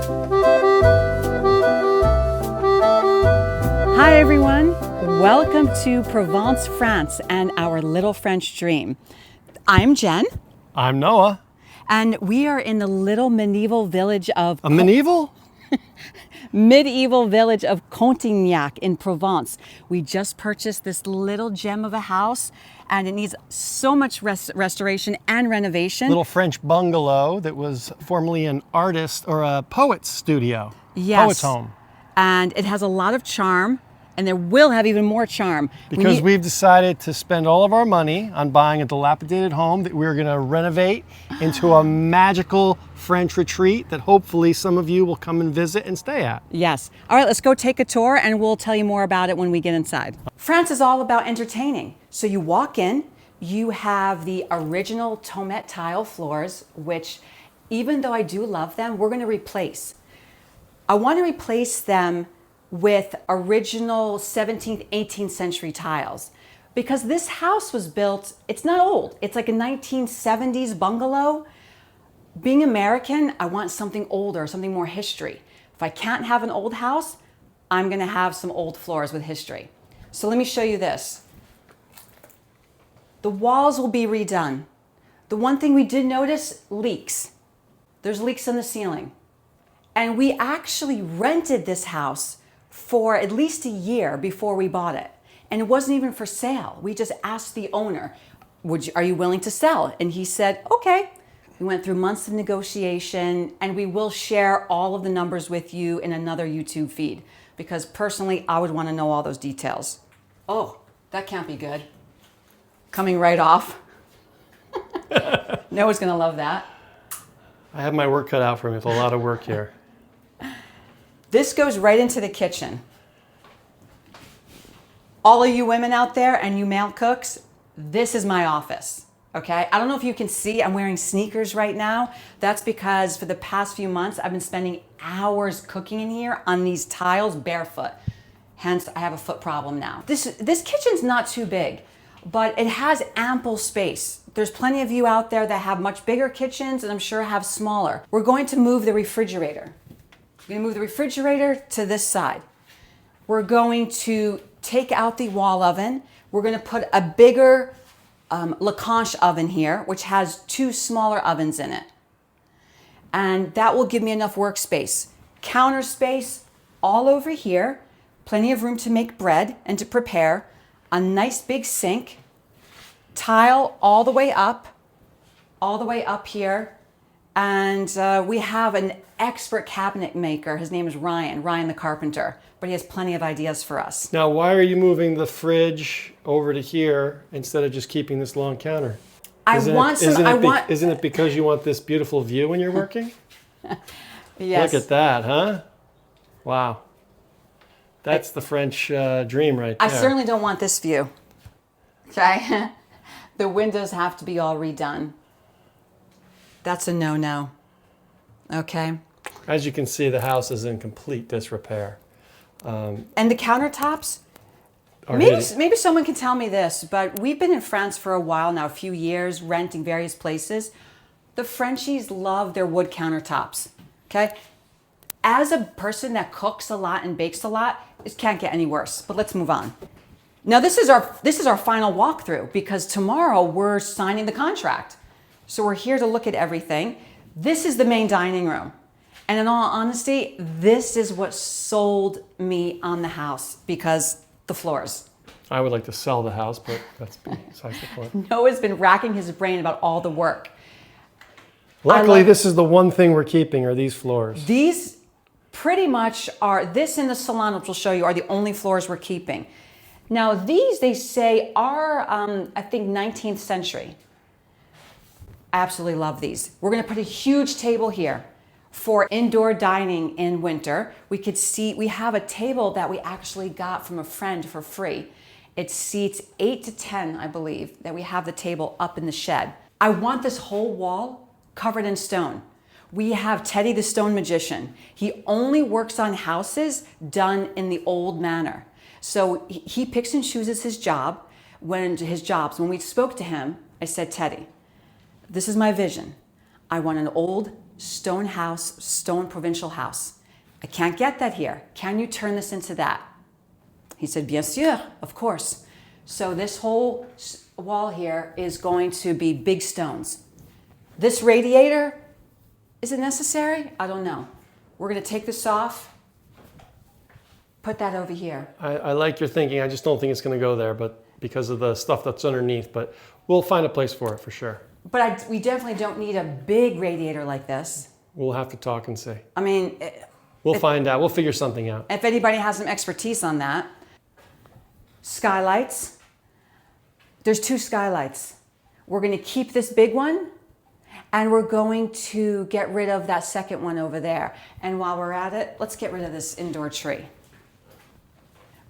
Hi everyone, welcome to Provence, France and our little French dream. I'm Jen. I'm Noah. And we are in the little medieval village of... medieval village of Contignac in Provence. We just purchased this little gem of a house and it needs so much restoration and renovation. Little French bungalow that was formerly an artist or a poet's studio. Yes. Poet's home. And it has a lot of charm. And there will have even more charm. Because we've decided to spend all of our money on buying a dilapidated home that we're going to renovate into a magical French retreat that hopefully some of you will come and visit and stay at. Yes. All right, let's go take a tour and we'll tell you more about it when we get inside. France is all about entertaining. So you walk in, you have the original Tomette tile floors, which even though I do love them, we're going to replace. I want to replace them with original 17th, 18th century tiles. Because this house was built, it's not old, it's like a 1970s bungalow. Being American, I want something older, something more history. If I can't have an old house, I'm gonna have some old floors with history. So let me show you this. The walls will be redone. The one thing we did notice, leaks. There's leaks in the ceiling. And we actually rented this house for at least a year before we bought it. And it wasn't even for sale. We just asked the owner, are you willing to sell? And he said, okay. We went through months of negotiation and we will share all of the numbers with you in another YouTube feed because personally, I would want to know all those details. Oh, that can't be good. Coming right off. Noah's gonna love that. I have my work cut out for me. There's a lot of work here. This goes right into the kitchen. All of you women out there and you male cooks, this is my office, okay? I don't know if you can see, I'm wearing sneakers right now. That's because for the past few months, I've been spending hours cooking in here on these tiles barefoot. Hence, I have a foot problem now. This kitchen's not too big, but it has ample space. There's plenty of you out there that have much bigger kitchens and I'm sure have smaller. We're going to move the refrigerator. We're going to move the refrigerator to this side. We're going to take out the wall oven. We're going to put a bigger Lacanche oven here, which has two smaller ovens in it. And that will give me enough workspace. Counter space all over here. Plenty of room to make bread and to prepare. A nice big sink. Tile all the way up here. And we have an expert cabinet maker. His name is Ryan the carpenter, but he has plenty of ideas for us. Now, why are you moving the fridge over to here instead of just keeping this long counter? Isn't it because you want this beautiful view when you're working? Yes. Look at that, huh? Wow. That's the French dream right there. I certainly don't want this view. Okay? The windows have to be all redone. That's a no-no. Okay? As you can see, the house is in complete disrepair. And the countertops, maybe someone can tell me this, but we've been in France for a while now, a few years, renting various places. The Frenchies love their wood countertops, okay? As a person that cooks a lot and bakes a lot, it can't get any worse, but let's move on. Now, this is our final walkthrough because tomorrow we're signing the contract. So we're here to look at everything. This is the main dining room. And in all honesty, this is what sold me on the house because the floors. I would like to sell the house, but that's besides the point. Noah's been racking his brain about all the work. Luckily, this is the one thing we're keeping are these floors. These pretty much are, this and the Salon, which we'll show you, are the only floors we're keeping. Now these, they say, are, I think, 19th century. I absolutely love these. We're gonna put a huge table here for indoor dining in winter. We have a table that we actually got from a friend for free. It seats 8 to 10, I believe, that we have the table up in the shed. I want this whole wall covered in stone. We have Teddy the Stone Magician. He only works on houses done in the old manner. So he picks and chooses his jobs. When we spoke to him, I said, Teddy, this is my vision. I want an old stone house, stone provincial house. I can't get that here. Can you turn this into that? He said, bien sûr, of course. So this whole wall here is going to be big stones. This radiator, is it necessary? I don't know. We're going to take this off, put that over here. I like your thinking. I just don't think it's going to go there, but because of the stuff that's underneath. But we'll find a place for it for sure. But we definitely don't need a big radiator like this. We'll have to talk and see. I mean, We'll find out. We'll figure something out. if anybody has some expertise on that. Skylights. There's 2 skylights. We're going to keep this big one, and we're going to get rid of that second one over there. And while we're at it, let's get rid of this indoor tree.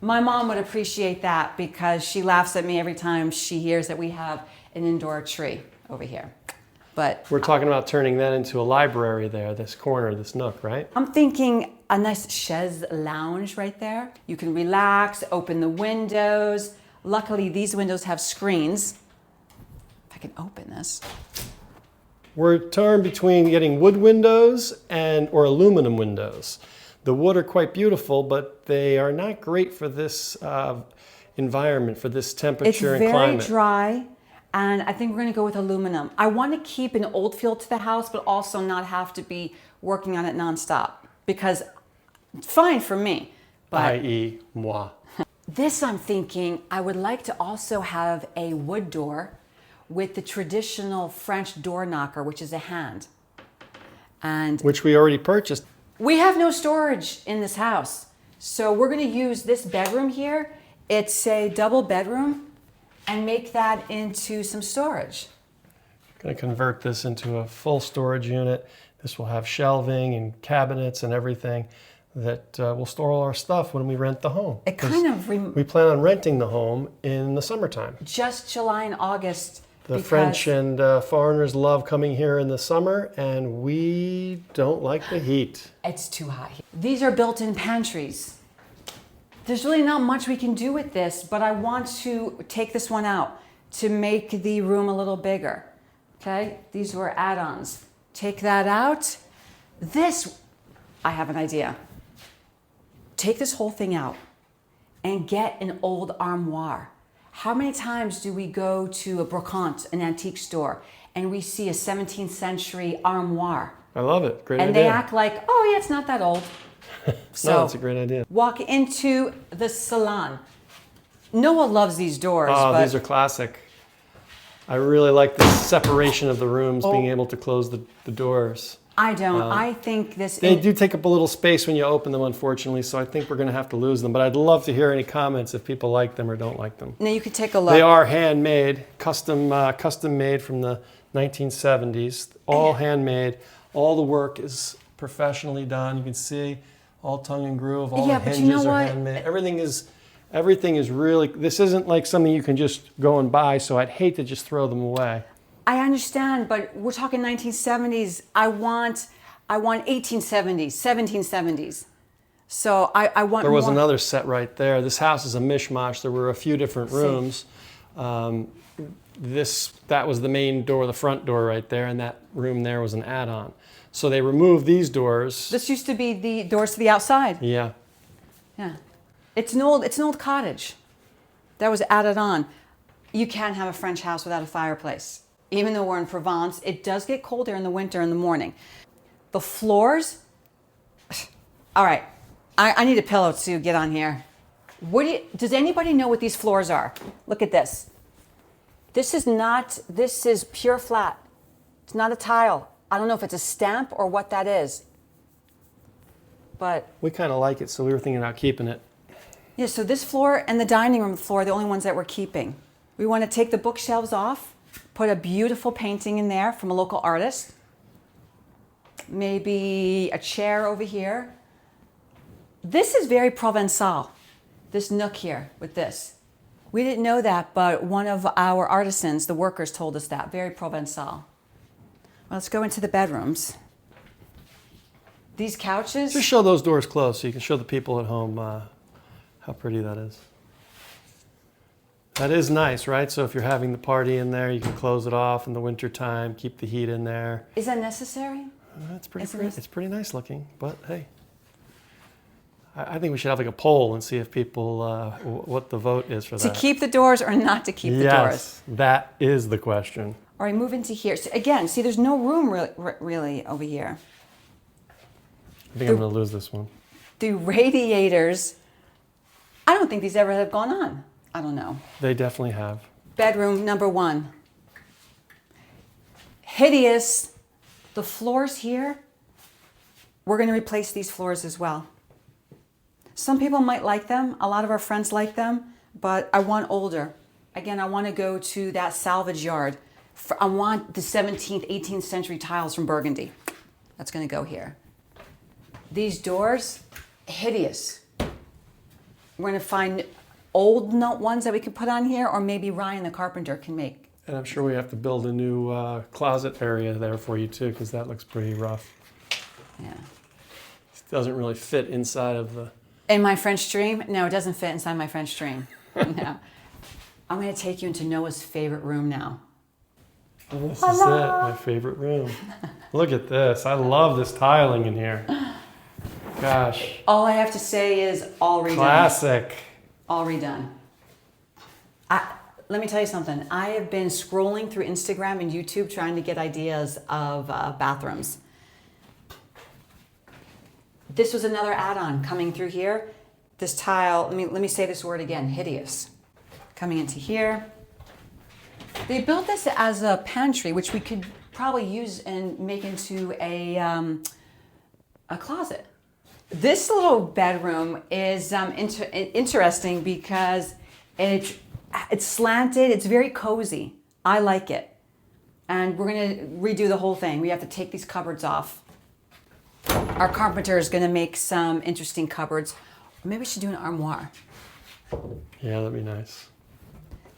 My mom would appreciate that because she laughs at me every time she hears that we have an indoor tree over here. But We're talking about turning that into a library there, this corner, this nook, right? I'm thinking a nice chaise lounge right there. You can relax, open the windows. Luckily, these windows have screens. If I can open this. We're torn between getting wood windows or aluminum windows. The wood are quite beautiful, but they are not great for this environment, for this temperature and climate. It's very dry, and I think we're going to go with aluminum. I want to keep an old feel to the house, but also not have to be working on it nonstop, because it's fine for me. But I.e. moi. this, I'm thinking, I would like to also have a wood door with the traditional French door knocker, which is a hand. And Which we already purchased. we have no storage in this house. So we're going to use this bedroom here. It's a double bedroom, and make that into some storage. Going to convert this into a full storage unit. This will have shelving and cabinets and everything that will store all our stuff when we rent the home. It kind of We plan on renting the home in the summertime. just July and August. The because French and foreigners love coming here in the summer, and we don't like the heat. It's too hot here. These are built-in pantries. There's really not much we can do with this, but I want to take this one out to make the room a little bigger. Okay, these were add-ons. Take that out. This, I have an idea. Take this whole thing out and get an old armoire. How many times do we go to a brocante, an antique store, and we see a 17th century armoire? I love it. Great And idea. they act like, oh yeah, it's not that old. So No, it's a great idea. walk into the Salon. Noah loves these doors, Oh, but these are classic. I really like the separation of the rooms, being able to close the doors. I don't. I think this. They do take up a little space when you open them, unfortunately, so I think we're going to have to lose them. But I'd love to hear any comments if people like them or don't like them. Now you can take a look. They are handmade, custom made from the 1970s. All handmade. All the work is professionally done. You can see all tongue and groove. All Yeah, the but hinges you know are what? handmade. Everything is really. This isn't like something you can just go and buy. So I'd hate to just throw them away. I understand, but we're talking 1970s. I want 1870s, 1770s. So I want. There was more. another set right there. This house is a mishmash. There were a few different rooms. That was the main door, the front door right there, and that room there was an add-on. So they removed these doors. This used to be the doors to the outside. Yeah. Yeah, it's an old cottage that was added on. You can't have a French house without a fireplace. Even though we're in Provence, it does get colder in the winter in the morning. The floors. All right, I need a pillow to get on here. Does anybody know what these floors are? Look at this. This is pure flat. It's not a tile. I don't know if it's a stamp or what that is. But We kind of like it, so we were thinking about keeping it. yeah, so this floor and the dining room floor are the only ones that we're keeping. We want to take the bookshelves off, put a beautiful painting in there from a local artist. Maybe a chair over here. This is very Provençal, this nook here with this. We didn't know that, but one of our artisans, the workers, told us that. Very Provençal. Well, let's go into the bedrooms. These couches. Just show those doors closed so you can show the people at home how pretty that is. That is nice, right? So if you're having the party in there, you can close it off in the wintertime, keep the heat in there. Is that necessary? That's it's pretty nice looking, but hey. I think we should have like a poll and see if people, what the vote is for that. To keep the doors or not to keep the doors? Yes, that is the question. All right, move into here. So again, see, there's no room really over here. I think I'm going to lose this one. The radiators, I don't think these ever have gone on. I don't know. They definitely have. Bedroom number 1. Hideous. The floors here, we're going to replace these floors as well. Some people might like them. A lot of our friends like them, but I want older. Again, I want to go to that salvage yard. I want the 17th, 18th century tiles from Burgundy. That's going to go here. These doors, hideous. We're going to find old ones that we can put on here, or maybe Ryan the carpenter can make. And I'm sure we have to build a new closet area there for you too, because that looks pretty rough. Yeah. It doesn't really fit inside of the... In my French dream? No, it doesn't fit inside my French dream. No. I'm going to take you into Noah's favorite room now. Well, this is it, my favorite room. Look at this. I love this tiling in here. Gosh. All I have to say is all redone. Classic. All redone. Let me tell you something. I have been scrolling through Instagram and YouTube trying to get ideas of bathrooms. This was another add-on coming through here. This tile, let me say this word again, hideous. Coming into here. They built this as a pantry, which we could probably use and make into a closet. This little bedroom is interesting because it's slanted, it's very cozy. I like it. And we're gonna redo the whole thing. We have to take these cupboards off. Our carpenter is gonna make some interesting cupboards. Or maybe we should do an armoire. Yeah, that'd be nice.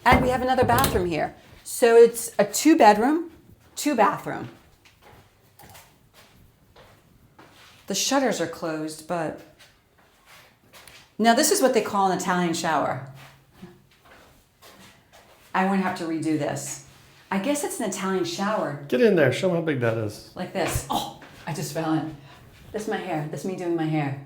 And we have another bathroom here. So it's a 2-bedroom, 2-bathroom. The shutters are closed, but now this is what they call an Italian shower. I'm going to have to redo this. I guess it's an Italian shower. Get in there. Show them how big that is. Like this. Oh, I just fell in. This is my hair. This is me doing my hair.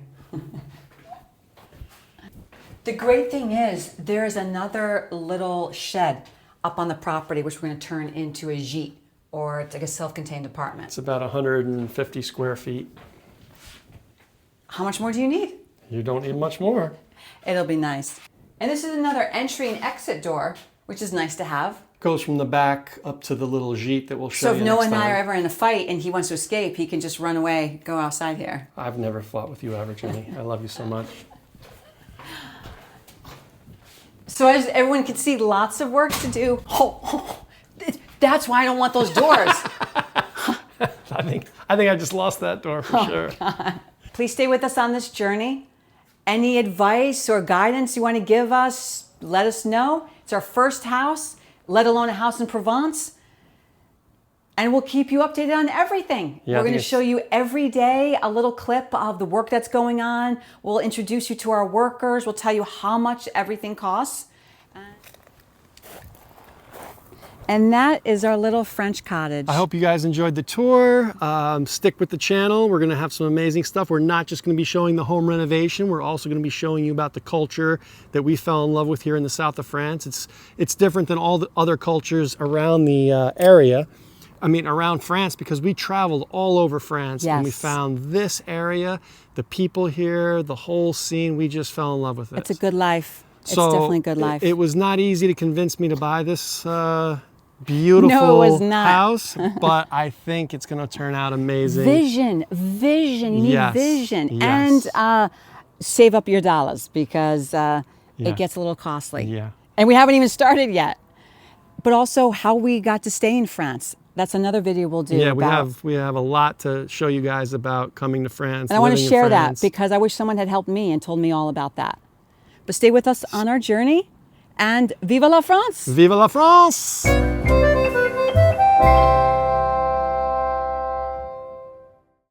The great thing is there's another little shed up on the property which we're going to turn into a gîte, or it's like a self-contained apartment. It's about 150 square feet. How much more do you need? You don't need much more. It'll be nice. And this is another entry and exit door, which is nice to have. Goes from the back up to the little gîte that we'll show you So if next Noah and I time. are ever in a fight and he wants to escape, he can just run away, go outside here. I've never fought with you ever, Jenny. I love you so much. So as everyone can see, lots of work to do. That's why I don't want those doors. I think I just lost that door for sure. God. Please stay with us on this journey. Any advice or guidance you want to give us, let us know. It's our first house, let alone a house in Provence. And we'll keep you updated on everything. Yeah, We're going to show you every day a little clip of the work that's going on. We'll introduce you to our workers. We'll tell you how much everything costs. And that is our little French cottage. I hope you guys enjoyed the tour. Stick with the channel. We're going to have some amazing stuff. We're not just going to be showing the home renovation. We're also going to be showing you about the culture that we fell in love with here in the south of France. It's different than all the other cultures around the area. I mean, around France, because we traveled all over France. Yes. And we found this area, the people here, the whole scene. We just fell in love with it. It's a good life. It's So definitely a good life. It was not easy to convince me to buy this beautiful No, it was not. house, but I think it's going to turn out amazing. Vision. You need Yes, vision. yes. And save up your dollars because Yeah. it gets a little costly. Yeah. And we haven't even started yet. But also how we got to stay in France. That's another video we'll do. Yeah, about, we have a lot to show you guys about coming to France. and I want to living in share that France. because I wish someone had helped me and told me all about that. But stay with us on our journey and vive la France! Vive la France!